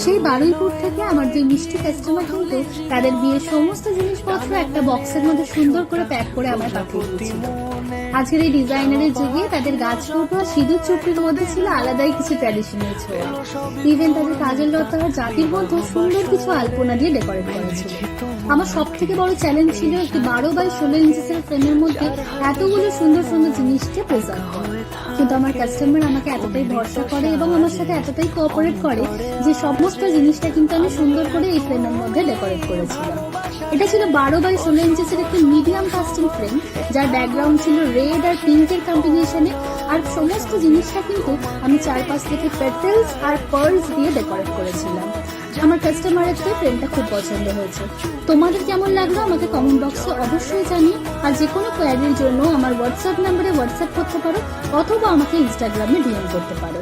সেই বারুইপুর থেকে আমার যে মিষ্টি কাস্টমার কিন্তু তাদের বিয়ের সমস্ত জিনিসপত্র একটা বক্সের মধ্যে সুন্দর করে প্যাক করে আমায় পাঠিয়ে দিয়েছিল। আজকের এই ডিজাইনারের যুগে তাদের গাছ ফটো আর সিঁদুর চুপড়ির মধ্যে ছিল আলাদাই কিছু ট্র্যাডিশনাল ছোঁয়া। ইভেন তাদের কাজের লতা আর জাতির মধ্যে সুন্দর কিছু আলপনা দিয়ে ডেকোরেট করা ছিল। আমার সব থেকে বড় চ্যালেঞ্জ ছিল একটি 12x16 ইঞ্চের ফ্রেমের মধ্যে এতগুলো সুন্দর সুন্দর জিনিসকে প্রেজেন্ট করা। কিন্তু আমার কাস্টমার আমাকে এতটাই ভরসা করে এবং আমার সাথে এতটাই কোঅপারেট করে যে সমস্ত জিনিসটা কিন্তু আমি সুন্দর করে এই ফ্রেমের মধ্যে ডেকোরেট করেছিলাম। এটা ছিল 12x16 ইঞ্চের একটি মিডিয়াম কাস্টিং ফ্রেম, যার ব্যাকগ্রাউন্ড ছিল রেড আর পিঙ্কের কম্বিনেশনে। আর সমস্ত জিনিসটা কিন্তু আমি চারপাশ থেকে পেটেলস আর পার্লস দিয়ে ডেকোরেট করেছিলাম। আমার কাস্টমারের তো ফ্রেমটা খুব পছন্দ হয়েছে। তোমাদের কেমন লাগলো আমাকে কমেন্ট বক্সে অবশ্যই জানিও। আর যে কোনো কোয়ারির জন্য আমার হোয়াটসঅ্যাপ নাম্বারে হোয়াটসঅ্যাপ করতে পারো অথবা আমাকে ইনস্টাগ্রামে ডিএম করতে পারো।